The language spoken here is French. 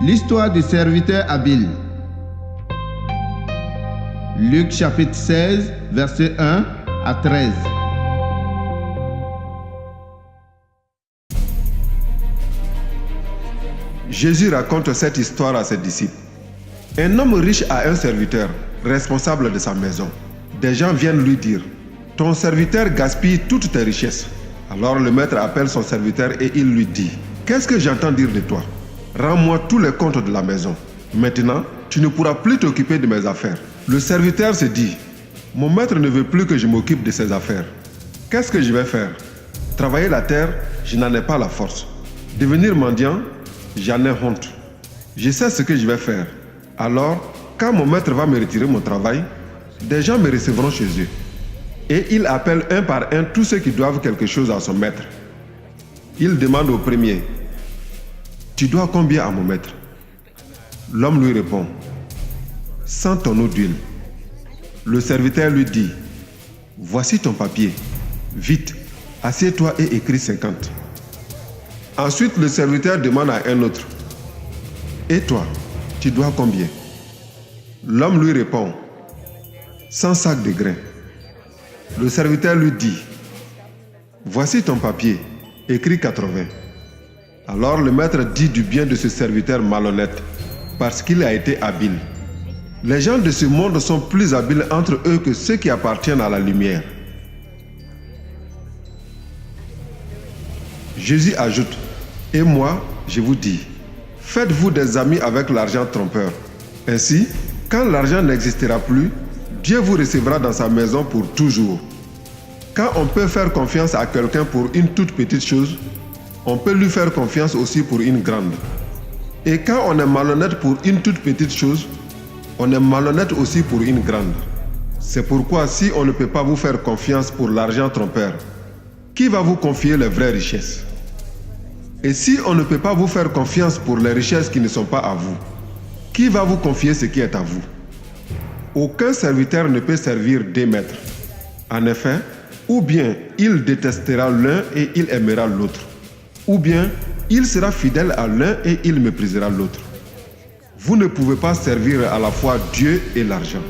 L'histoire du serviteur habile. Luc chapitre 16, versets 1 à 13. Jésus raconte cette histoire à ses disciples. Un homme riche a un serviteur, responsable de sa maison. Des gens viennent lui dire, « Ton serviteur gaspille toutes tes richesses. » Alors le maître appelle son serviteur et il lui dit, « Qu'est-ce que j'entends dire de toi? Rends-moi tous les comptes de la maison. Maintenant, tu ne pourras plus t'occuper de mes affaires. » Le serviteur se dit, « Mon maître ne veut plus que je m'occupe de ses affaires. Qu'est-ce que je vais faire? Travailler la terre, je n'en ai pas la force. Devenir mendiant, j'en ai honte. Je sais ce que je vais faire. Alors, quand mon maître va me retirer mon travail, des gens me recevront chez eux. Et il appelle un par un tous ceux qui doivent quelque chose à son maître. Il demande au premier, « Tu dois combien à mon maître ?» L'homme lui répond, « 100 tonneaux d'huile. » Le serviteur lui dit, « Voici ton papier. Vite, assieds-toi et écris 50. » Ensuite, le serviteur demande à un autre, « Et toi, tu dois combien ?» L'homme lui répond, « 100 sacs de grains. » Le serviteur lui dit, « Voici ton papier, écris 80. » Alors le maître dit du bien de ce serviteur malhonnête, parce qu'il a été habile. Les gens de ce monde sont plus habiles entre eux que ceux qui appartiennent à la lumière. Jésus ajoute, « Et moi, je vous dis, faites-vous des amis avec l'argent trompeur. Ainsi, quand l'argent n'existera plus, Dieu vous recevra dans sa maison pour toujours. Quand on peut faire confiance à quelqu'un pour une toute petite chose, on peut lui faire confiance aussi pour une grande. Et quand on est malhonnête pour une toute petite chose, on est malhonnête aussi pour une grande. C'est pourquoi si on ne peut pas vous faire confiance pour l'argent trompeur, qui va vous confier les vraies richesses? Et si on ne peut pas vous faire confiance pour les richesses qui ne sont pas à vous, qui va vous confier ce qui est à vous? Aucun serviteur ne peut servir deux maîtres. En effet, ou bien il détestera l'un et il aimera l'autre, ou bien il sera fidèle à l'un et il méprisera l'autre. Vous ne pouvez pas servir à la fois Dieu et l'argent.